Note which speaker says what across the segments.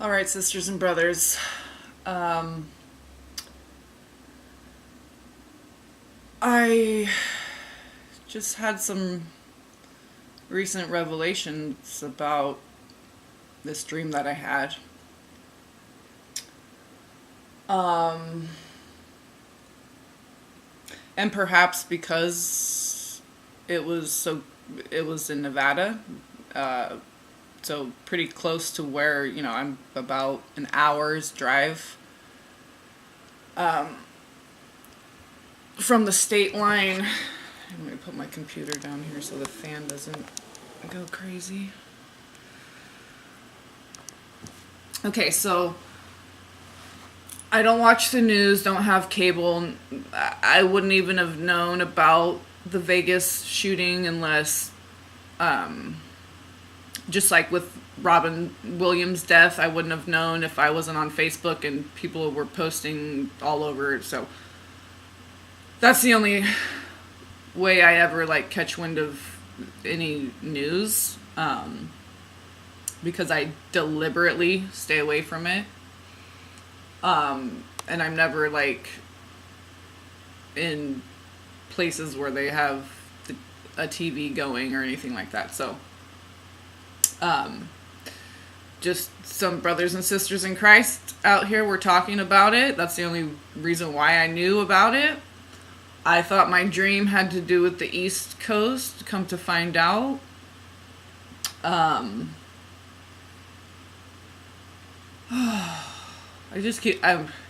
Speaker 1: All right, sisters and brothers. I just had some recent revelations about this dream that I had. Um, and perhaps because it was in Nevada, uh, so pretty close to where, I'm about an hour's drive from the state line. I'm going to put my computer down here so the fan doesn't go crazy. Okay, so I don't watch the news, don't have cable. I wouldn't even have known about the Vegas shooting unless, just like with Robin Williams' death, I wouldn't have known if I wasn't on Facebook and people were posting all over it. So that's the only way I ever catch wind of any news, because I deliberately stay away from it. And I'm never in places where they have a TV going or anything like that. So, just some brothers and sisters in Christ out here were talking about it. That's the only reason why I knew about it. I thought my dream had to do with the East Coast. Come to find out, I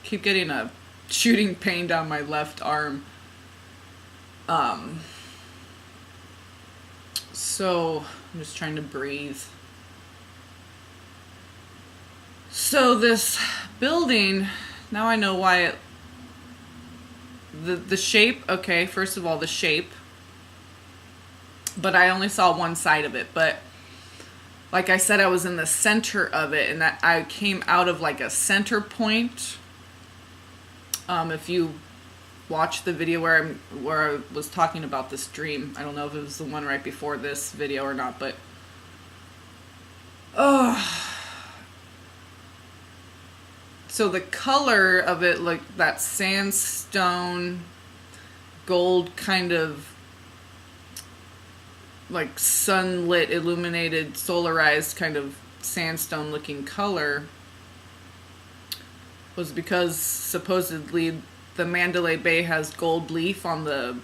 Speaker 1: keep getting a shooting pain down my left arm. So I'm just trying to breathe. So this building, now I know why the shape, okay, first of all, the shape, but I only saw one side of it. But like I said, I was in the center of it, and that I came out of a center point. If you watch the video where I was talking about this dream, I don't know if it was the one right before this video or not, but so the color of it, that sandstone gold kind of sunlit, illuminated, solarized kind of sandstone looking color, was because supposedly the Mandalay Bay has gold leaf on the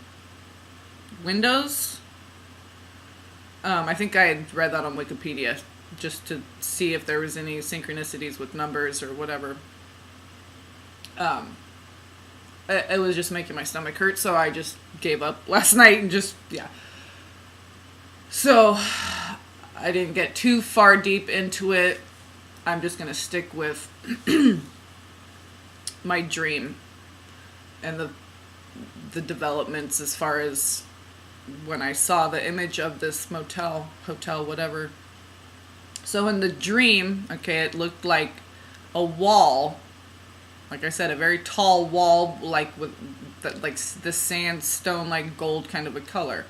Speaker 1: windows. I think I had read that on Wikipedia just to see if there was any synchronicities with numbers or whatever. It was just making my stomach hurt, so I just gave up last night and yeah. So I didn't get too far deep into it. I'm just going to stick with my dream and the developments as far as when I saw the image of this hotel, whatever. So in the dream, okay, it looked like a wall. Like I said, a very tall wall, with the sandstone, gold kind of a color.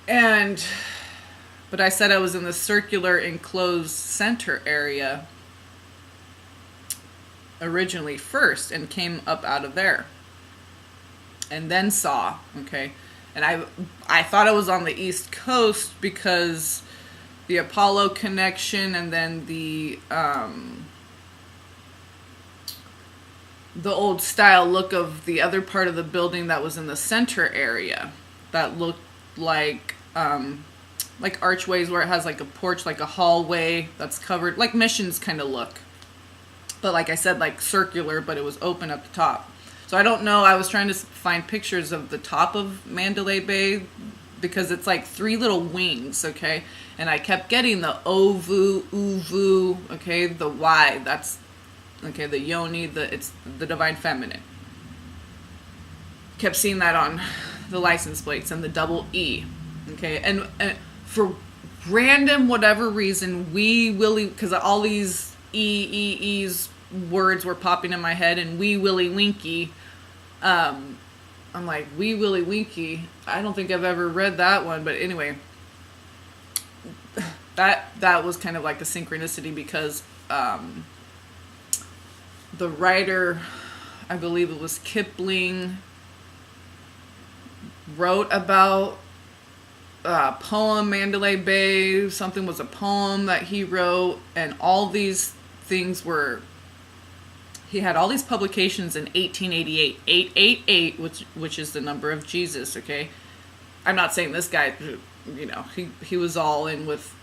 Speaker 1: But I said I was in the circular enclosed center area originally first and came up out of there. And then saw, okay. And I thought I was on the East Coast because the Apollo connection and then the old style look of the other part of the building that was in the center area that looked like archways where it has a porch, a hallway that's covered, missions kind of look. But like I said, circular, but it was open at the top. So I don't know, I was trying to find pictures of the top of Mandalay Bay because it's three little wings, okay? And I kept getting the Ovu, Uvu, okay, the Y, that's, okay, the Yoni, it's the Divine Feminine. Kept seeing that on the license plates and the double E, okay? And for random whatever reason, because all these E's words were popping in my head, and Willie Winkie, I'm like, Willie Winkie, I don't think I've ever read that one, but anyway, that was kind of like a synchronicity because the writer, I believe it was Kipling, wrote about a poem, Mandalay Bay. Something was a poem that he wrote, and all these things were, he had all these publications in 1888, 888, which is the number of Jesus, okay? I'm not saying this guy, you know, he was all in with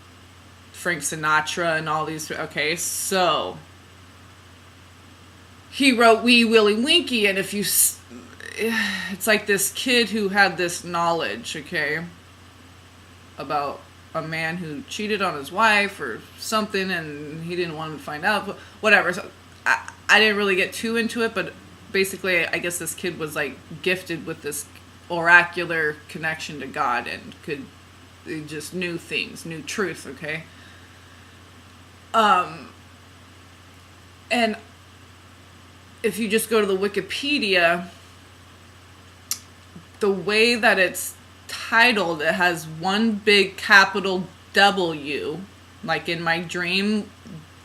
Speaker 1: Frank Sinatra and all these, okay? So he wrote Wee Willie Winkie, and if you, it's like this kid who had this knowledge, okay, about a man who cheated on his wife or something, and he didn't want him to find out, but whatever. So I didn't really get too into it, but basically I guess this kid was like gifted with this oracular connection to God and could, he just knew things, knew truth, okay? And if you just go to the Wikipedia, the way that it's titled, it has one big capital W. Like in my dream,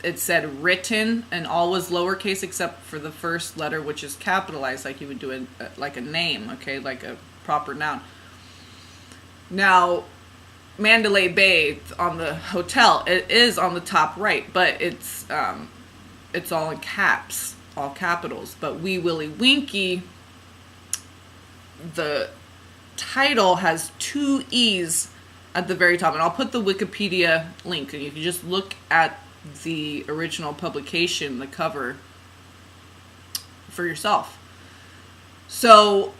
Speaker 1: it said written, and all was lowercase except for the first letter, which is capitalized, like you would do like a name, okay, like a proper noun. Now, Mandalay Bay on the hotel, it is on the top right, but it's all in caps, all capitals. But Wee Willie Winkie, the title has 2 E's at the very top, and I'll put the Wikipedia link, and you can just look at the original publication, the cover, for yourself. So,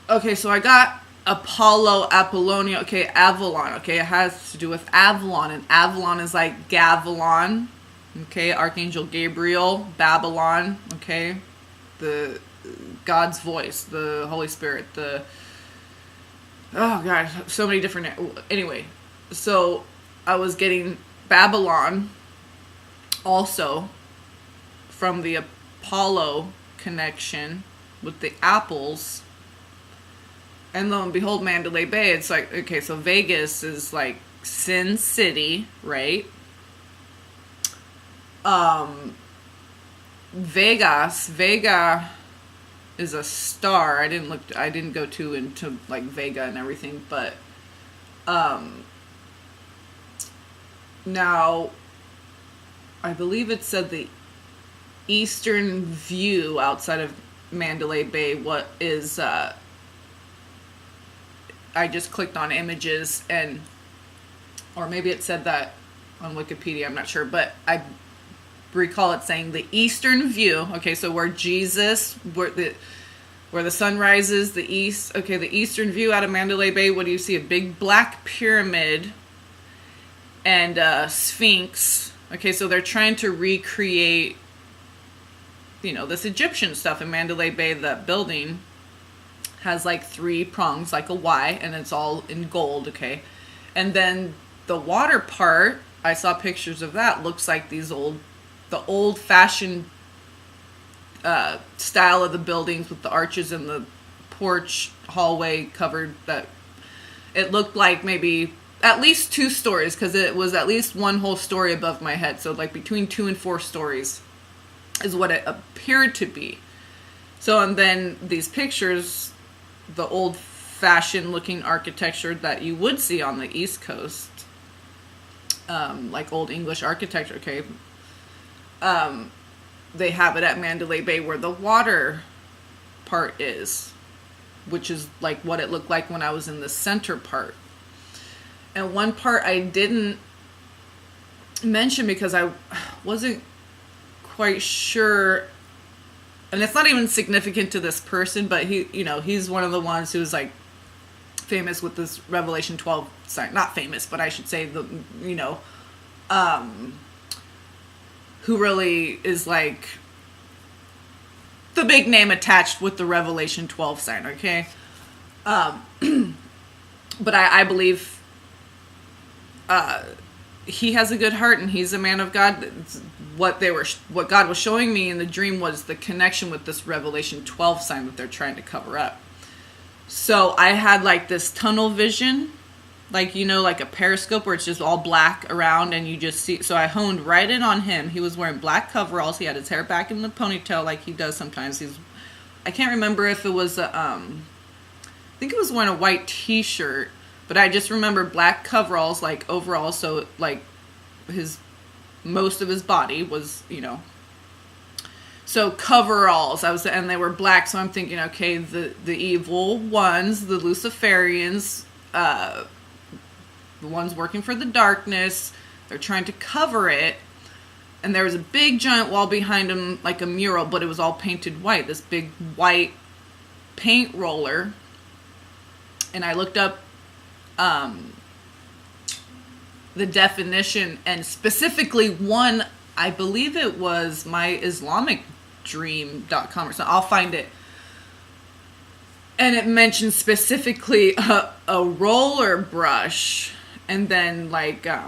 Speaker 1: okay, so I got Apollo, Apollonia, okay, Avalon, okay, it has to do with Avalon, and Avalon is like Gavilon, okay, Archangel Gabriel, Babylon, okay, the God's voice, the Holy Spirit, the, oh God, so many different, anyway, so I was getting Babylon also from the Apollo connection with the apples, and lo and behold, Mandalay Bay, it's like, okay, so Vegas is like Sin City, right? Vega is a star. I didn't go too into like Vega and everything, but now I believe it said the eastern view outside of Mandalay Bay. What is I just clicked on images, and or maybe it said that on Wikipedia, I'm not sure, but I recall it saying the eastern view. Okay, so where Jesus, where the sun rises, the east, okay, the eastern view out of Mandalay Bay, what do you see? A big black pyramid and a sphinx. Okay, so they're trying to recreate, you know, this Egyptian stuff in Mandalay Bay. That building has like 3 prongs, like a Y, and it's all in gold, okay? And then the water part, I saw pictures of that, looks like the old-fashioned style of the buildings with the arches and the porch hallway covered, that it looked like maybe at least 2 stories, because it was at least 1 whole story above my head. So like between 2 and 4 stories is what it appeared to be. So, and then these pictures, the old-fashioned looking architecture that you would see on the East Coast, like old English architecture, okay, they have it at Mandalay Bay where the water part is, which is like what it looked like when I was in the center part. And one part I didn't mention because I wasn't quite sure, and it's not even significant to this person, but he, you know, he's one of the ones who's like famous with this Revelation 12 sign. Not famous, but I should say the, you know, who really is like the big name attached with the Revelation 12 sign, okay? But I believe he has a good heart and he's a man of God. What God was showing me in the dream was the connection with this Revelation 12 sign that they're trying to cover up. So I had like this tunnel vision, like, you know, like a periscope where it's just all black around and you just see. So I honed right in on him. He was wearing black coveralls. He had his hair back in the ponytail like he does sometimes. I can't remember if it was I think it was wearing a white t-shirt, but I just remember black coveralls, like overalls. So like most of his body was, you know, so coveralls. And they were black. So I'm thinking, okay, the evil ones, the Luciferians, the ones working for the darkness, they're trying to cover it. And there was a big giant wall behind him, like a mural, but it was all painted white. This big white paint roller. And I looked up the definition, and specifically one, I believe it was myislamicdream.com or something. I'll find it. And it mentioned specifically a roller brush. And then, like, I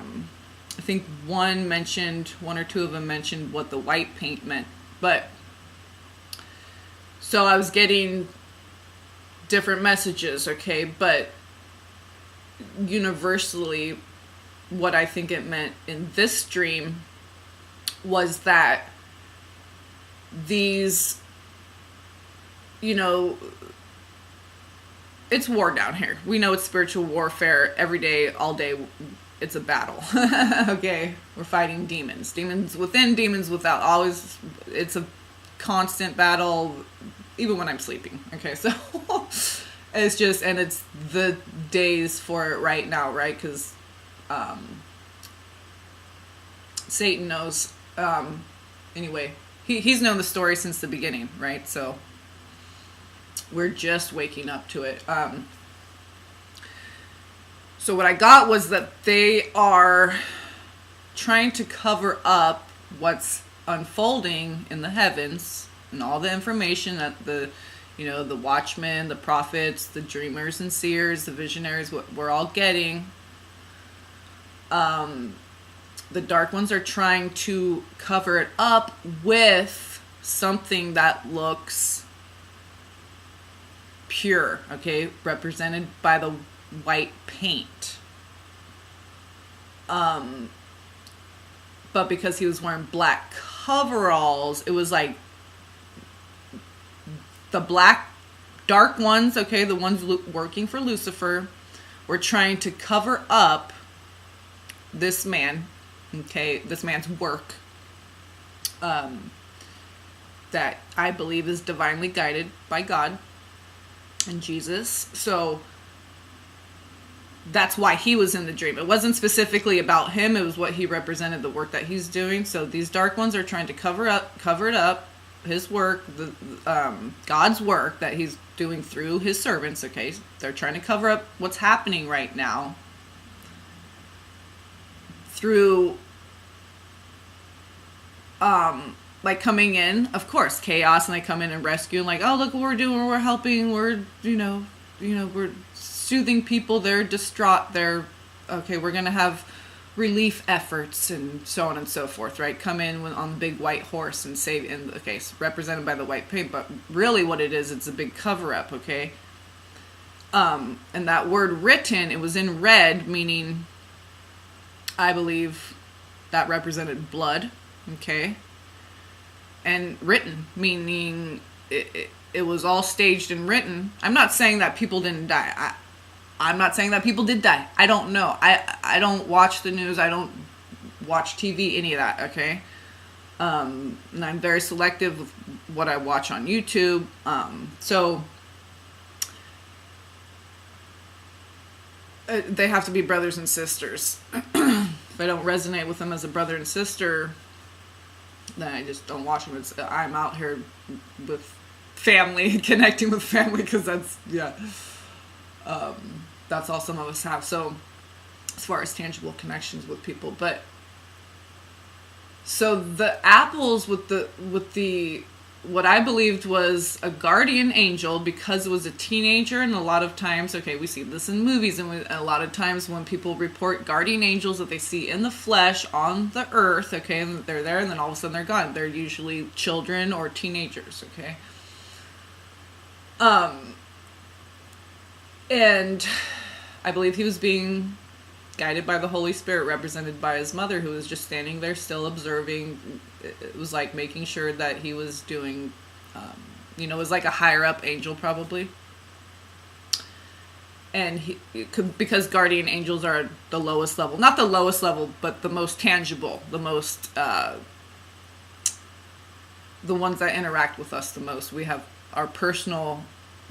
Speaker 1: think one or two of them mentioned what the white paint meant. But, so I was getting different messages, okay? But universally, what I think it meant in this dream was that these, you know, it's war down here. We know it's spiritual warfare every day, all day. It's a battle. Okay, we're fighting demons. Demons within, demons without. Always, it's a constant battle, even when I'm sleeping. Okay, so it's just, and it's the days for it right now, right? Because Satan knows. Anyway, he's known the story since the beginning, right? So we're just waking up to it. So what I got was that they are trying to cover up what's unfolding in the heavens and all the information that the watchmen, the prophets, the dreamers and seers, the visionaries, what we're all getting. The dark ones are trying to cover it up with something that looks pure, okay, represented by the white paint. But because he was wearing black coveralls, it was like the black dark ones, okay, the ones working for Lucifer, were trying to cover up this man, okay, this man's work, that I believe is divinely guided by God and Jesus. So that's why he was in the dream. It wasn't specifically about him. It was what he represented, the work that he's doing. So these dark ones are trying to cover it up, his work, God's work that he's doing through his servants. Okay, they're trying to cover up what's happening right now through, like coming in, of course, chaos, and they come in and rescue, and like, oh, look what we're doing, we're helping, we're, we're soothing people, they're distraught, they're, okay, we're gonna have relief efforts, and so on and so forth, right? Come in on the big white horse and save, in the case, represented by the white paint, but really what it is, it's a big cover-up, okay? And that word written, it was in red, meaning, I believe, that represented blood, okay? And written, meaning it was all staged and written. I'm not saying that people didn't die. I'm not saying that people did die. I don't know. I don't watch the news. I don't watch TV, any of that, okay? And I'm very selective with what I watch on YouTube. So they have to be brothers and sisters. If I don't resonate with them as a brother and sister, then I just don't watch them. I'm out here with family, connecting with family, because that's, yeah. That's all some of us have. So as far as tangible connections with people, but so the apples with the what I believed was a guardian angel, because it was a teenager, and a lot of times, okay, we see this in movies, and a lot of times when people report guardian angels that they see in the flesh on the earth, okay, and they're there, and then all of a sudden they're gone. They're usually children or teenagers, okay. And I believe he was being guided by the Holy Spirit, represented by his mother, who was just standing there still observing. It was like making sure that he was doing, it was like a higher up angel probably. And because guardian angels are the lowest level, not the lowest level, but the most tangible, the most, the ones that interact with us the most. We have our personal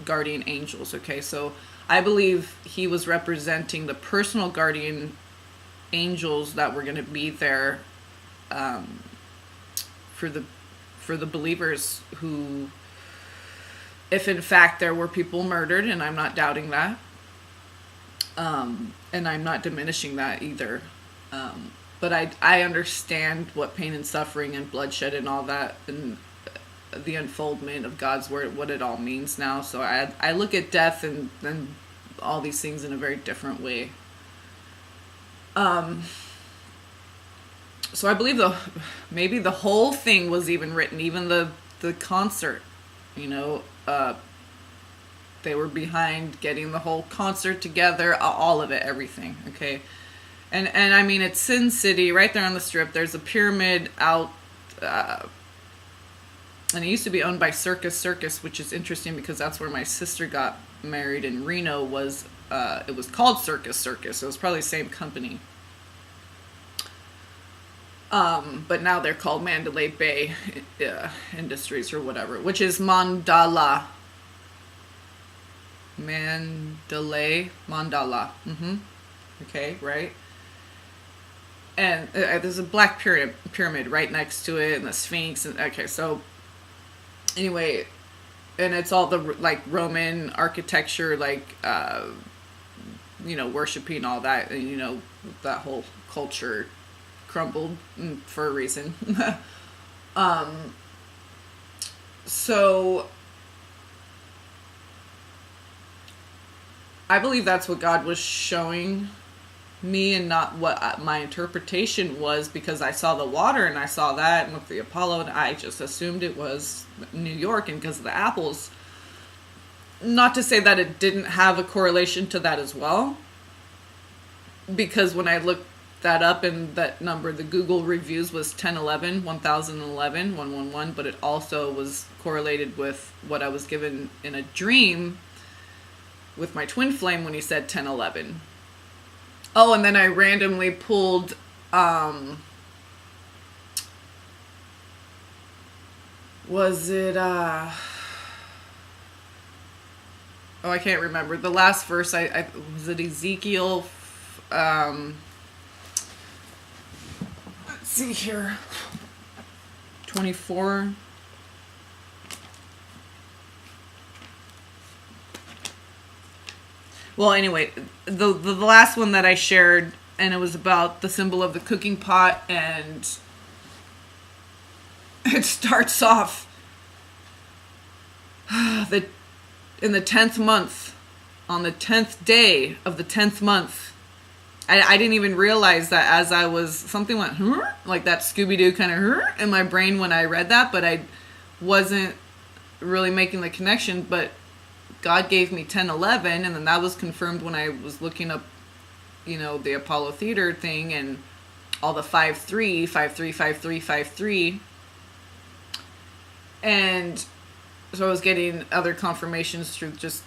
Speaker 1: guardian angels. Okay. So I believe he was representing the personal guardian angels that were going to be there, for the believers who, if in fact there were people murdered, and I'm not doubting that, and I'm not diminishing that either, but I understand what pain and suffering and bloodshed and all that, and the unfoldment of God's word, what it all means now. So I look at death and all these things in a very different way. So I believe maybe the whole thing was even written, even the concert, they were behind getting the whole concert together, all of it, everything. Okay. And I mean, it's Sin City right there on the Strip. There's a pyramid out, and it used to be owned by Circus, which is interesting because that's where my sister got married in Reno. It was called Circus. So it was probably the same company. But now they're called Mandalay Bay Industries or whatever, which is Mandala. Mandala. Okay, right? And there's a black pyramid right next to it, and the Sphinx. And okay, so anyway, and it's all the like Roman architecture, like worshiping all that, and that whole culture crumbled for a reason. So I believe that's what God was showing me, and not what my interpretation was, because I saw the water and I saw that, and with the Apollo, and I just assumed it was New York, and because of the apples. Not to say that it didn't have a correlation to that as well, because when I looked that up, and that number, the Google reviews was 1011, 1,11, but it also was correlated with what I was given in a dream with my twin flame when he said 1011. Oh, and then I randomly pulled was it I can't remember the last verse. I was it Ezekiel, let's see here, 24. Well, anyway, the last one that I shared, and it was about the symbol of the cooking pot, and it starts off in the 10th month, on the 10th day of the 10th month. I didn't even realize that as I was, something went, like that Scooby-Doo kind of in my brain when I read that, but I wasn't really making the connection. But God gave me 1011, and then that was confirmed when I was looking up, the Apollo Theater thing, and all the 5-3, 5-3, 5-3, 5-3. And so I was getting other confirmations through just,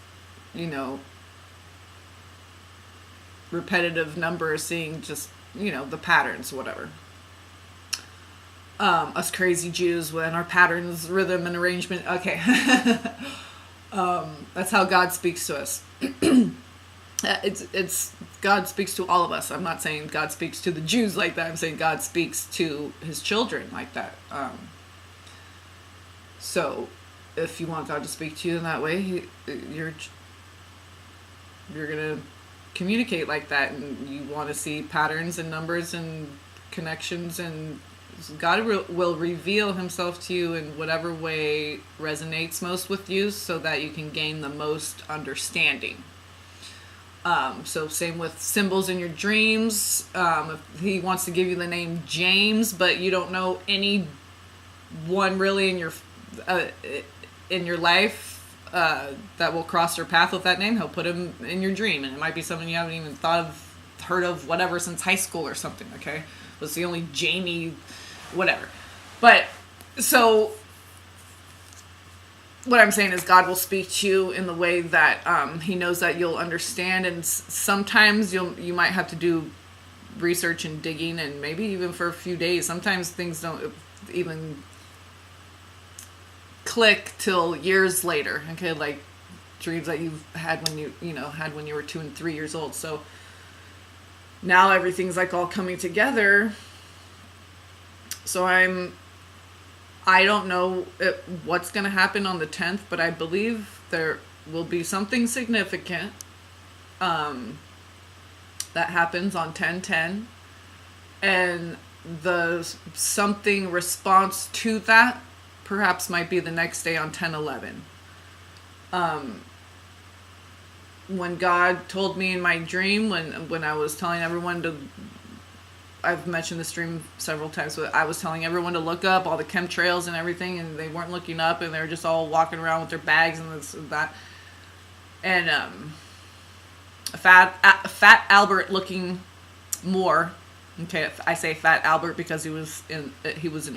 Speaker 1: repetitive numbers, seeing just, the patterns, whatever. Us crazy Jews with our patterns, rhythm, and arrangement. Okay. That's how God speaks to us. It's God speaks to all of us. I'm not saying God speaks to the Jews like that. I'm saying God speaks to his children like that. So if you want God to speak to you in that way, you're going to communicate like that, and you want to see patterns and numbers and connections, and God will reveal himself to you in whatever way resonates most with you, so that you can gain the most understanding. So same with symbols in your dreams. If he wants to give you the name James, but you don't know any one really in your life, that will cross your path with that name, he'll put him in your dream. And it might be something you haven't even heard of, whatever, since high school or something, okay? It was the only Jamie, whatever. But, so, what I'm saying is God will speak to you in the way that he knows that you'll understand. And sometimes you might have to do research and digging, and maybe even for a few days. Sometimes things don't even click till years later, okay? Like dreams that you've had when you were 2 and 3 years old. So now everything's like all coming together. So I don't know what's going to happen on the 10th, but I believe there will be something significant that happens on 10/10, and the something response to that perhaps might be the next day on 10/11. When God told me in my dream, when I was telling everyone to, I've mentioned this dream several times, but I was telling everyone to look up all the chemtrails and everything, and they weren't looking up, and they were just all walking around with their bags and this and that. And a fat Albert looking Moore, okay, I say Fat Albert because he was an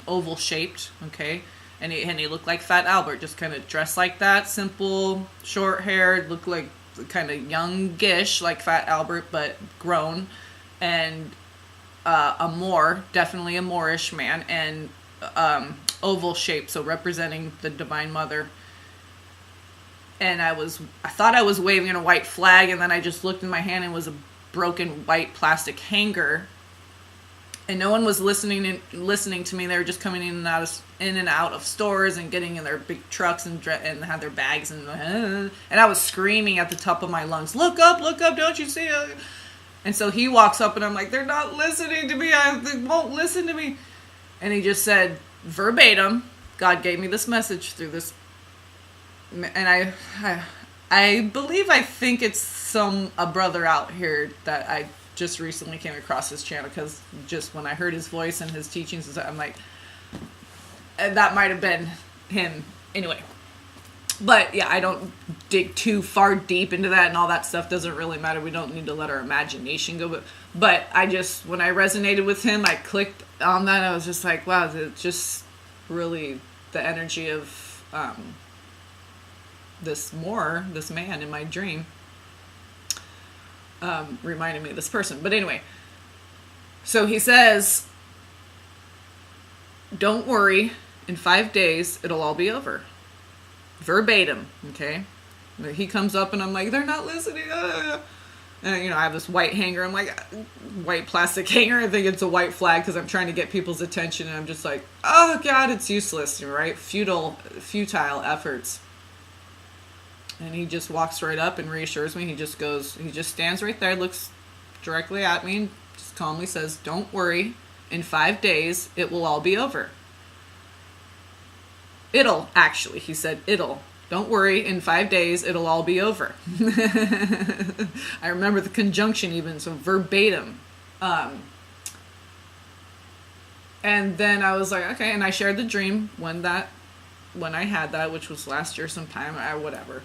Speaker 1: oval shaped, okay, and he looked like Fat Albert, just kind of dressed like that, simple, short haired, looked like kind of youngish, like Fat Albert, but grown, and a Moor, definitely a Moorish man, and oval shape, so representing the Divine Mother. And I thought I was waving a white flag, and then I just looked in my hand and it was a broken white plastic hanger. And no one was listening to me. They were just coming in and out of stores and getting in their big trucks and had their bags and I was screaming at the top of my lungs, look up, don't you see it? And so he walks up and I'm like, they're not listening to me. They won't listen to me. And he just said verbatim, God gave me this message through this. And I think it's a brother out here that I just recently came across his channel, because just when I heard his voice and his teachings, I'm like, that might have been him anyway. But yeah, I don't dig too far deep into that, and all that stuff doesn't really matter. We don't need to let our imagination go. But when I resonated with him, I clicked on that. I was just like, wow, it's just really the energy of this man in my dream reminded me of this person. But anyway, so he says, don't worry, in 5 days it'll all be over. Verbatim, okay? He comes up and I'm like, they're not listening. And I have this white hanger. I'm like, white plastic hanger. I think it's a white flag because I'm trying to get people's attention, and I'm just like, oh God, it's useless, right? Futile efforts. And he just walks right up and reassures me. He just stands right there, looks directly at me, and just calmly says, don't worry, in 5 days, it will all be over. He said, don't worry, in 5 days, it'll all be over. I remember the conjunction even, so verbatim. And then I was like, okay, and I shared the dream when I had that, which was last year sometime, or whatever.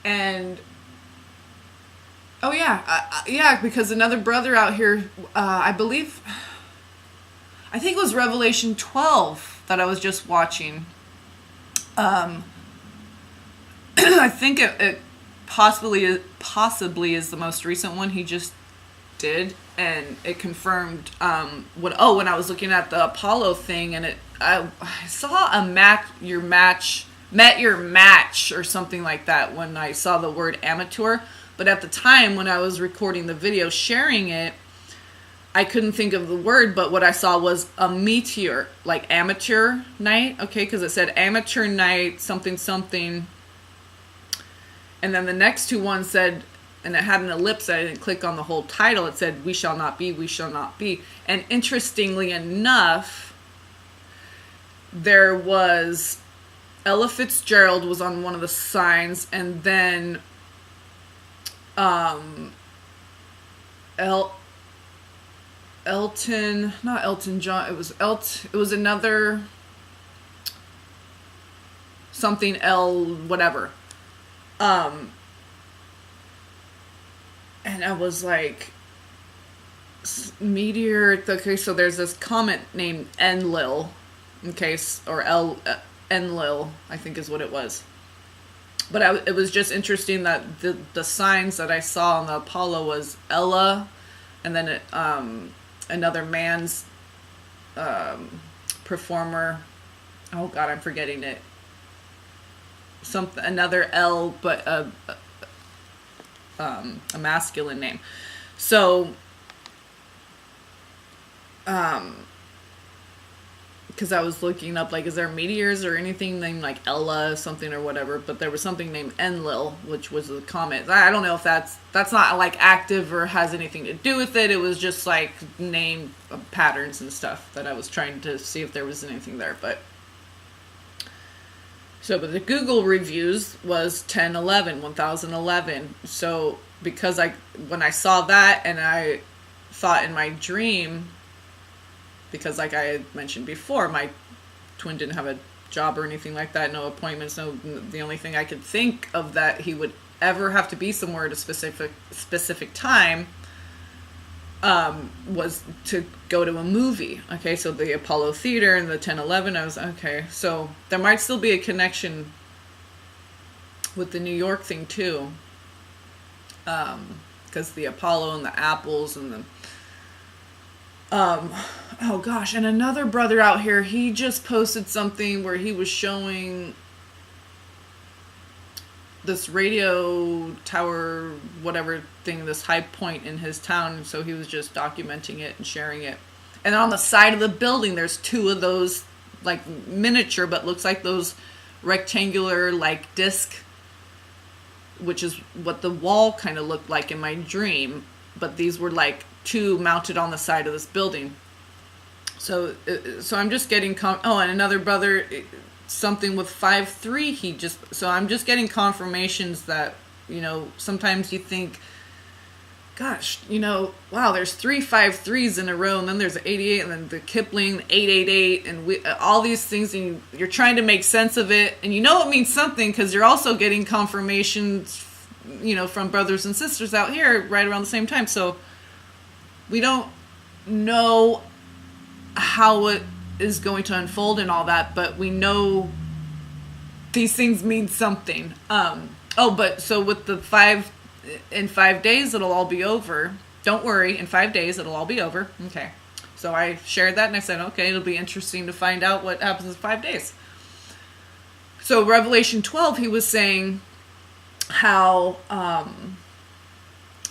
Speaker 1: And oh yeah, because another brother out here, I think it was Revelation 12 that I was just watching. I think it possibly is the most recent one he just did, and it confirmed when I was looking at the Apollo thing, and I saw a met your match or something like that when I saw the word amateur. But at the time when I was recording the video sharing it, I couldn't think of the word, but what I saw was a meteor, like amateur night, okay, because it said amateur night something something, and then the next two ones said, and it had an ellipse, I didn't click on the whole title, it said we shall not be, we shall not be. And interestingly enough, there was Ella Fitzgerald was on one of the signs, and then Elton, not Elton John, it was another something L whatever. Um, and I was like, meteor. Okay, so there's this comet named Enlil, or Enlil, I think is what it was. But it was just interesting that the signs that I saw on the Apollo was Ella, and then another man's performer. Oh God, I'm forgetting it. Another L, but a masculine name. So, because I was looking up, like, is there meteors or anything named like Ella something or whatever, but there was something named Enlil, which was a comet. I don't know if that's not like active or has anything to do with it. It was just like name patterns and stuff that I was trying to see if there was anything there. But but the Google reviews was 1011. So because when I saw that, and I thought in my dream, because like I had mentioned before, my twin didn't have a job or anything like that, no appointments, the only thing I could think of that he would ever have to be somewhere at a specific time was to go to a movie. Okay, so the Apollo Theater and the 1011, I was okay, so there might still be a connection with the New York thing too, because the Apollo and the apples and the oh gosh, and another brother out here, he just posted something where he was showing this radio tower, whatever thing, this high point in his town. So he was just documenting it and sharing it. And on the side of the building, there's two of those, like miniature, but looks like those rectangular, like disc, which is what the wall kind of looked like in my dream. But these were like two mounted on the side of this building. So I'm just getting and another brother, something with 5-3. So I'm just getting confirmations that, sometimes you think, gosh, wow, there's 3 5-3s in a row, and then there's an 88, and then the Kipling 888, and all these things, and you're trying to make sense of it, and it means something because you're also getting confirmations, from brothers and sisters out here right around the same time. So we don't know how it is going to unfold and all that, but we know these things mean something. But so with the 5 days, it'll all be over. Don't worry, in 5 days, it'll all be over. Okay. So I shared that and I said, okay, it'll be interesting to find out what happens in 5 days. So Revelation 12, he was saying how,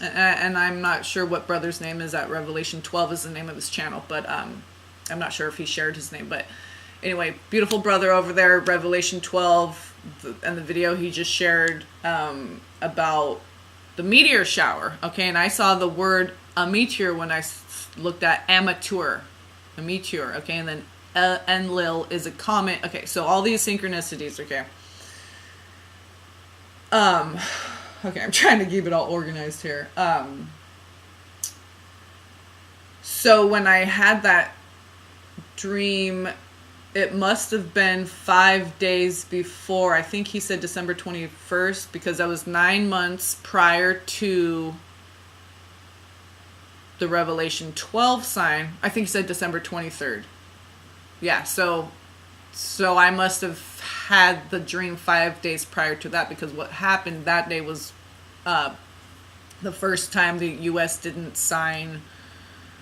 Speaker 1: and I'm not sure what brother's name is at Revelation 12 is the name of his channel, but I'm not sure if he shared his name, but anyway, beautiful brother over there, Revelation 12, and the video he just shared about the meteor shower. Okay, and I saw the word a meteor when I looked at amateur, a meteor. Okay, and then Enlil is a comet. Okay, so all these synchronicities. Okay. Okay, I'm trying to keep it all organized here. So when I had that dream, it must have been 5 days before. I think he said December 21st, because that was 9 months prior to the Revelation 12 sign. I think he said December 23rd. Yeah, so I must have had the dream 5 days prior to that, because what happened that day was the first time the U.S. didn't sign.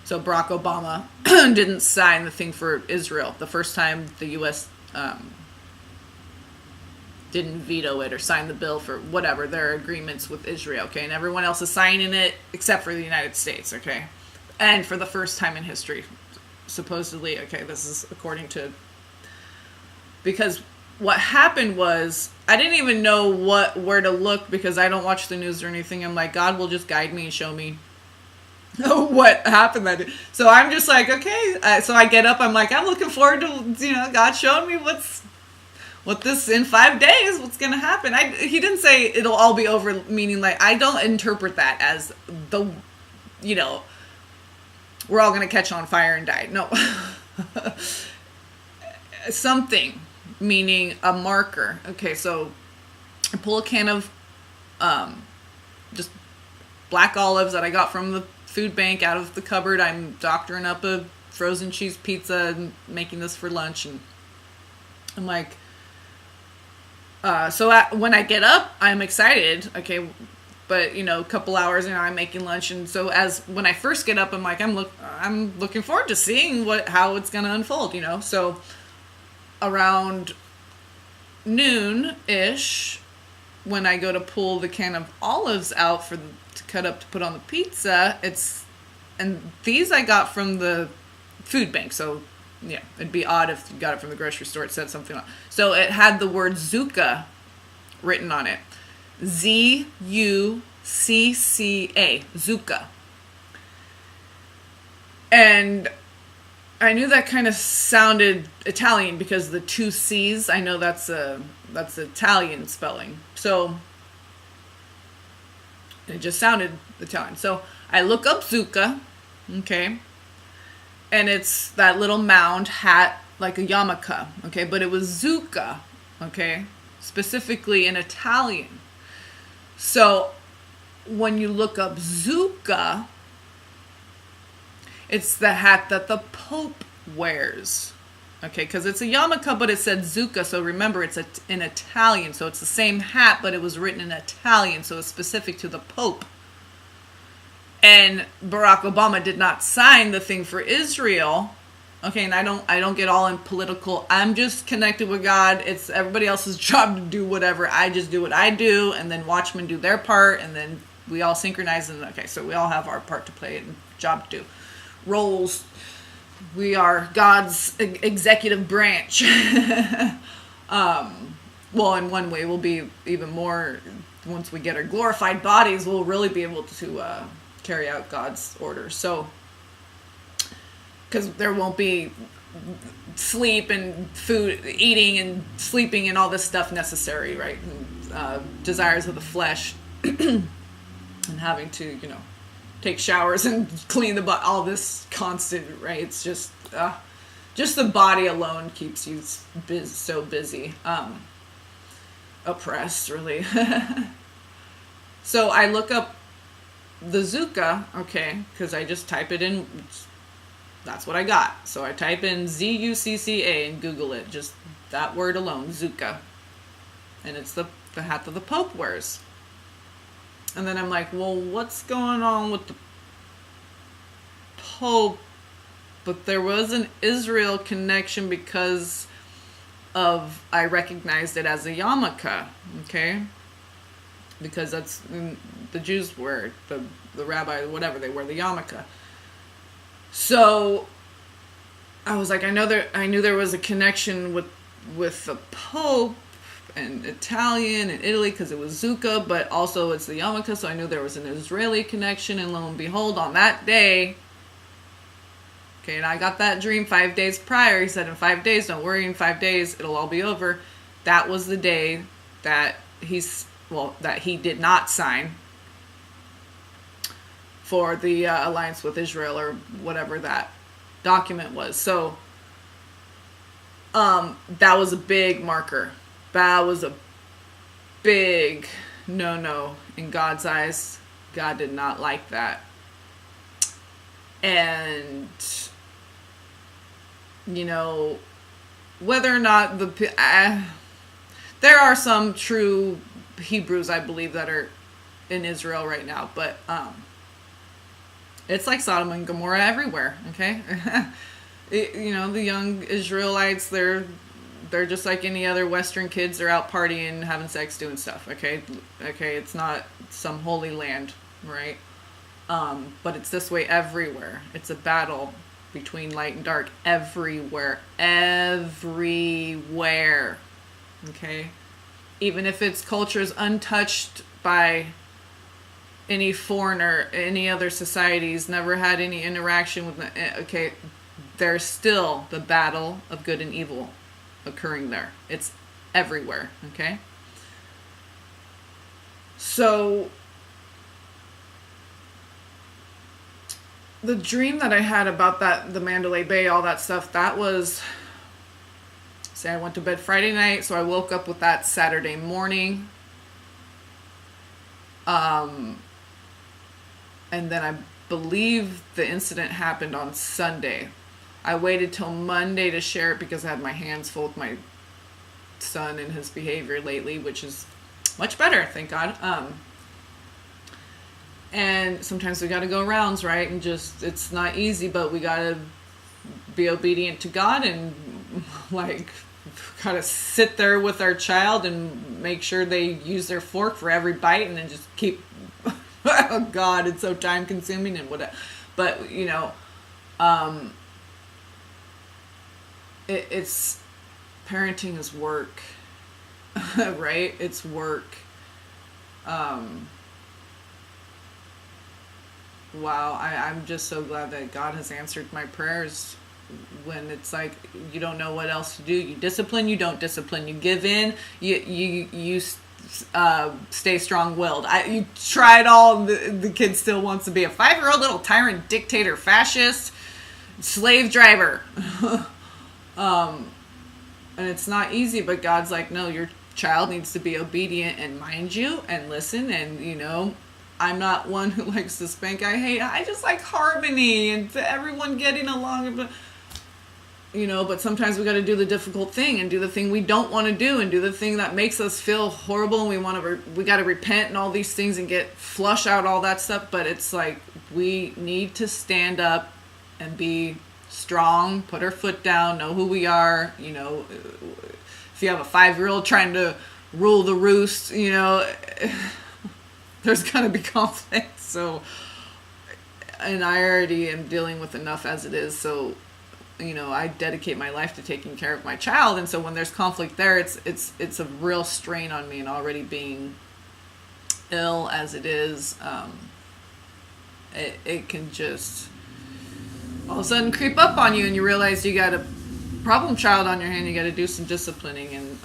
Speaker 1: So Barack Obama didn't sign the thing for Israel. The first time the U.S. Didn't veto it or sign the bill for whatever their agreements with Israel. Okay, and everyone else is signing it except for the United States. Okay, and for the first time in history, supposedly. Okay, this is according to, because what happened was I didn't even know where to look, because I don't watch the news or anything. I'm like, God will just guide me and show me what happened that day. So I'm just like, okay. So I get up. I'm like, I'm looking forward to God showing me what this in 5 days, what's gonna happen. He didn't say it'll all be over, meaning like I don't interpret that as we're all gonna catch on fire and die. No. Something, meaning a marker. Okay, so I pull a can of just black olives that I got from the food bank out of the cupboard. I'm doctoring up a frozen cheese pizza and making this for lunch. And I'm like, when I get up, I'm excited. Okay. But, a couple hours, I'm making lunch. And so when I first get up, I'm like, I'm looking forward to seeing how it's going to unfold, So around noon-ish, when I go to pull the can of olives out to cut up to put on the pizza, and these I got from the food bank. So, yeah, it'd be odd if you got it from the grocery store. It said something else. So it had the word Zucca written on it. Zucca, Zucca. And I knew that kind of sounded Italian because the two C's, I know that's Italian spelling. So it just sounded Italian. So I look up Zucca, okay? And it's that little mound hat like a yarmulke, okay? But it was Zucca, okay? Specifically in Italian. So when you look up Zucca, it's the hat that the Pope wears. Okay, because it's a yarmulke, but it said Zucca. So remember, it's in Italian. So it's the same hat, but it was written in Italian. So it's specific to the Pope. And Barack Obama did not sign the thing for Israel. Okay, and I don't get all in political. I'm just connected with God. It's everybody else's job to do whatever. I just do what I do, and then watchmen do their part, and then we all synchronize. And okay, so we all have our part to play and job to do. Roles. We are God's executive branch. Well, in one way, we'll be even more. Once we get our glorified bodies, we'll really be able to carry out God's orders. So. Because there won't be sleep and food, eating and sleeping and all this stuff necessary, right? And, desires of the flesh and having to, take showers and clean the body, all this constant, right? It's just the body alone keeps you so busy, oppressed, really. So I look up the Zucca, okay, because I just type it in. That's what I got. So I type in Zucca and Google it. Just that word alone, Zucca. And it's the hat that the Pope wears. And then I'm like, well, what's going on with the Pope? But there was an Israel connection because I recognized it as a yarmulke, okay? Because that's the Jews wear it, the rabbi, whatever, they wear the yarmulke. So I was like, I knew there was a connection with the Pope and Italian and Italy because it was Zucca, but also it's the yarmulke, so I knew there was an Israeli connection. And lo and behold, on that day, okay, and I got that dream 5 days prior. He said, in 5 days, don't worry, in 5 days it'll all be over. That was the day that he did not sign for the alliance with Israel or whatever that document was. So that was a big marker. That was a big no-no in God's eyes. God did not like that. And, whether or not there are some true Hebrews, I believe, that are in Israel right now, but it's like Sodom and Gomorrah everywhere, okay? The young Israelites, they're just like any other Western kids. They're out partying, having sex, doing stuff, okay? Okay, it's not some holy land, right? But it's this way everywhere. It's a battle between light and dark everywhere, okay? Even if its culture is untouched by any foreigner, any other societies, never had any interaction with, okay, there's still the battle of good and evil occurring there. It's everywhere, okay? So the dream that I had about the Mandalay Bay, all that stuff, that was, I went to bed Friday night, so I woke up with that Saturday morning. And then I believe the incident happened on Sunday. I waited till Monday to share it because I had my hands full with my son and his behavior lately, which is much better, thank God. And sometimes we got to go rounds, right? And just, it's not easy, but we got to be obedient to God and like got to sit there with our child and make sure they use their fork for every bite and then just keep, oh God, it's so time consuming and whatever. But, you know, it's parenting is work, right? It's work. Wow, I'm just so glad that God has answered my prayers when it's like you don't know what else to do. You discipline, you don't discipline, you give in, you stay strong-willed. You try it all, the kid still wants to be a 5-year-old little tyrant, dictator, fascist, slave driver. And it's not easy, but God's like, no, your child needs to be obedient and mind you and listen. And, you know, I'm not one who likes to spank. I just like harmony and everyone getting along. You know, but sometimes we got to do the difficult thing and do the thing we don't want to do and do the thing that makes us feel horrible. And we got to repent and all these things and flush out all that stuff. But it's like, we need to stand up and be strong, put our foot down, know who we are. You know, if you have a 5-year-old trying to rule the roost, you know, there's going to be conflict. So, and I already am dealing with enough as it is. So, you know, I dedicate my life to taking care of my child. And so when there's conflict there, it's a real strain on me, and already being ill as it is, it can just all of a sudden creep up on you, and you realize you got a problem child on your hand. You got to do some disciplining, and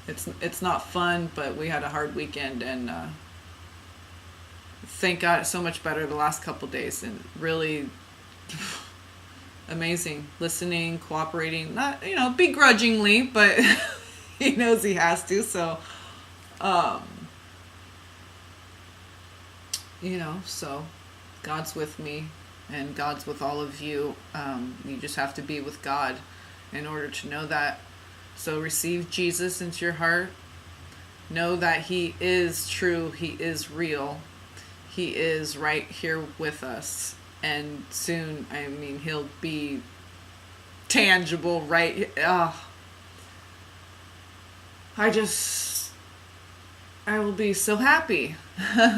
Speaker 1: it's not fun, but we had a hard weekend, and thank God it's so much better the last couple days, and really amazing. Listening, cooperating, not, you know, begrudgingly, but he knows he has to. So, you know, so God's with me. And God's with all of you. You just have to be with God in order to know that. So receive Jesus into your heart. Know that He is true. He is real. He is right here with us. And soon, I mean, He'll be tangible, right? I will be so happy.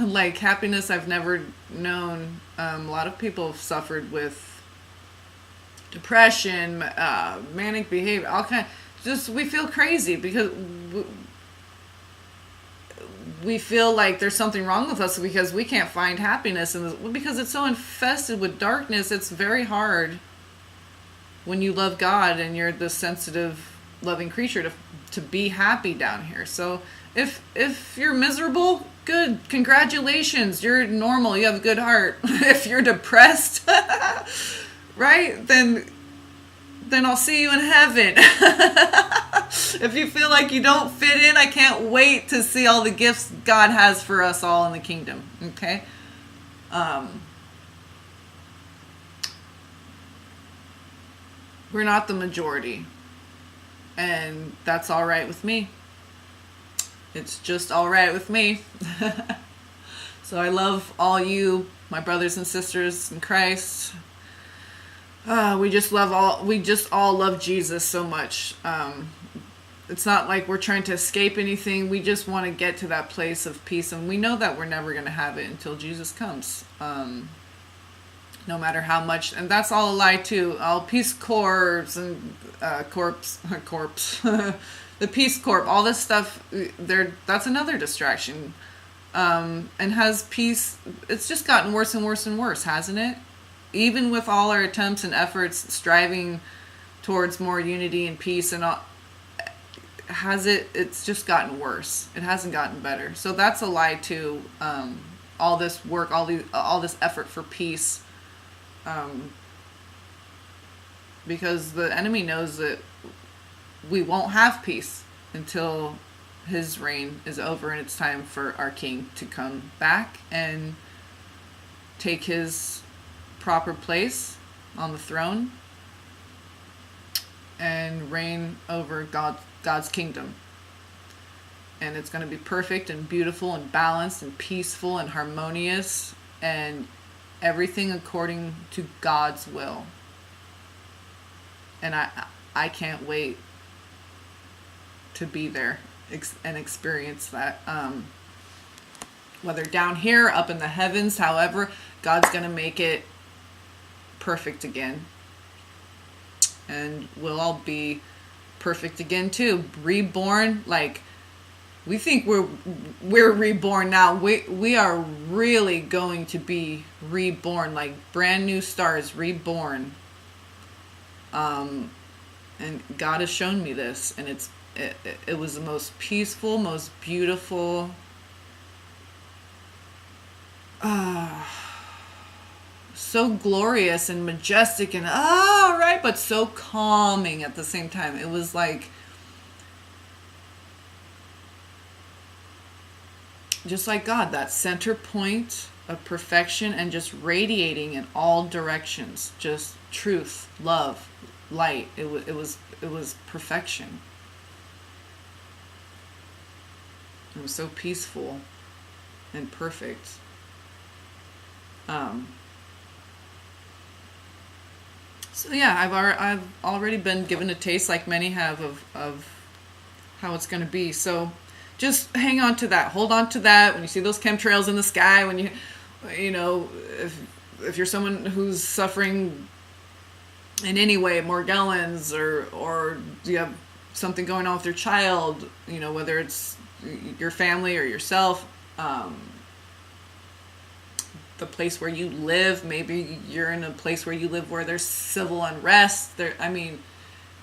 Speaker 1: Like happiness I've never known. A lot of people have suffered with depression, manic behavior, all kind. Just we feel crazy because we feel like there's something wrong with us because we can't find happiness, and because it's so infested with darkness. It's very hard when you love God and you're the sensitive, loving creature to be happy down here. So if you're miserable, good, congratulations, you're normal, you have a good heart. If you're depressed, right, then I'll see you in heaven. If you feel like you don't fit in, I can't wait to see all the gifts God has for us all in the kingdom, okay? We're not the majority, and that's all right with me. It's just all right with me. So I love all you, my brothers and sisters in Christ. We just all love Jesus so much. It's not like we're trying to escape anything. We just want to get to that place of peace, and we know that we're never going to have it until Jesus comes. No matter how much, and that's all a lie too. All Peace Corps and corpse. The Peace Corps, all this stuff, that's another distraction. And has peace, it's just gotten worse and worse and worse, hasn't it? Even with all our attempts and efforts striving towards more unity and peace and all, it's just gotten worse. It hasn't gotten better. So that's a lie too. All this work, all this effort for peace, because the enemy knows that we won't have peace until his reign is over and it's time for our king to come back and take his proper place on the throne and reign over God's kingdom. And it's going to be perfect and beautiful and balanced and peaceful and harmonious and everything according to God's will. And I can't wait to be there and experience that. Whether down here, up in the heavens, however, God's going to make it perfect again. And we'll all be perfect again too. Reborn, like we think we're reborn now. We are really going to be reborn, like brand new stars, reborn. And God has shown me this, and it was the most peaceful, most beautiful, so glorious and majestic and right, but so calming at the same time. It was like just like God, that center point of perfection and just radiating in all directions, just truth, love, light. It was perfection. It was so peaceful and perfect. So yeah, I've already been given a taste, like many have, of how it's going to be. So just hang on to that. Hold on to that. When you see those chemtrails in the sky, when you know, if you're someone who's suffering in any way, Morgellons, or you have something going on with your child, you know, whether it's your family or yourself, the place where you live, maybe you're in a place where you live where there's civil unrest.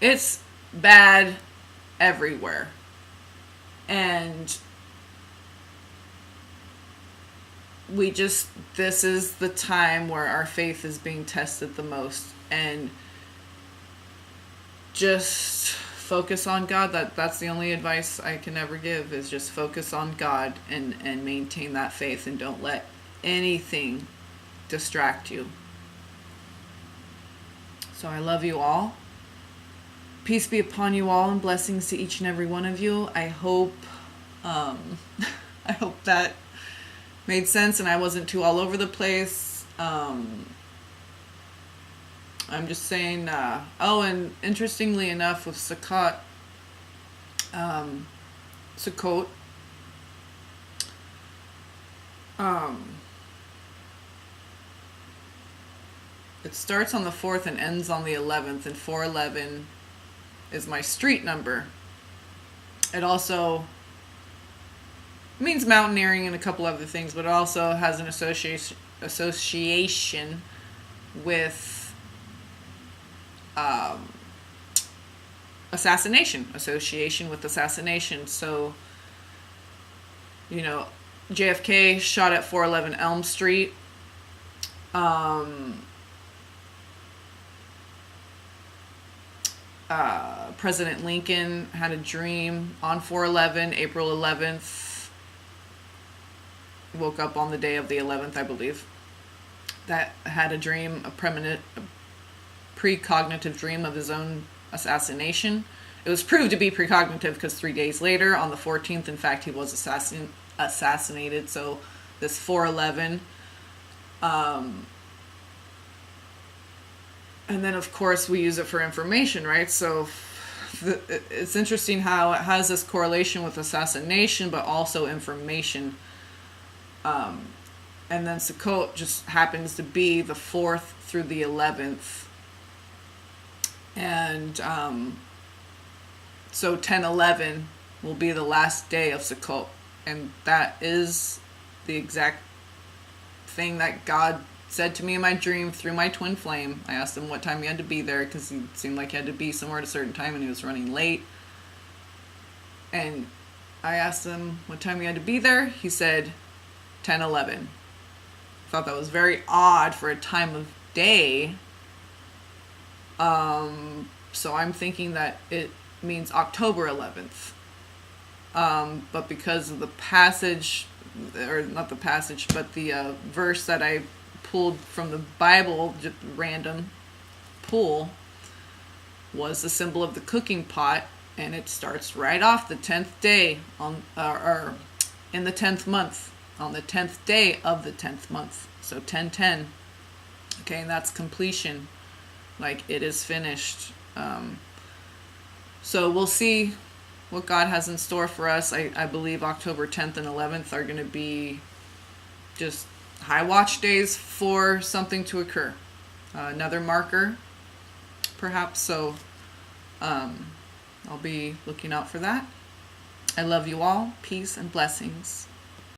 Speaker 1: It's bad everywhere. And this is the time where our faith is being tested the most. And just focus on God. That's the only advice I can ever give, is just focus on God and maintain that faith, and don't let anything distract you. So I love you all. Peace be upon you all, and blessings to each and every one of you. I hope I hope that made sense and I wasn't too all over the place. I'm just saying, and interestingly enough, with Sukkot, it starts on the 4th and ends on the 11th, and 411 is my street number. It also means mountaineering and a couple other things, but it also has an association with assassination. So, you know, JFK shot at 411 Elm Street. President Lincoln had a dream on 411, April 11th. Woke up on the day of the 11th, I believe. That had a dream, a precognitive dream of his own assassination. It was proved to be precognitive because 3 days later, on the 14th, in fact, he was assassinated. So this 411. And then, of course, we use it for information, right? So it's interesting how it has this correlation with assassination, but also information. And then Sukkot just happens to be the 4th through the 11th. And so 10/11 will be the last day of Sukkot. And that is the exact thing that God said to me in my dream through my twin flame. I asked him what time he had to be there, because he seemed like he had to be somewhere at a certain time and he was running late. And I asked him what time he had to be there. He said 10/11. I thought that was very odd for a time of day. So I'm thinking that it means October 11th. But because of the passage, or not the passage, but the verse that I pulled from the Bible, just random pull, was the symbol of the cooking pot, and it starts right off the 10th day on, or in the 10th month, on the 10th day of the 10th month. So 10:10. Okay, and that's completion. Like, it is finished. So we'll see what God has in store for us. I believe October 10th and 11th are going to be just high watch days for something to occur. Another marker, perhaps. So I'll be looking out for that. I love you all. Peace and blessings.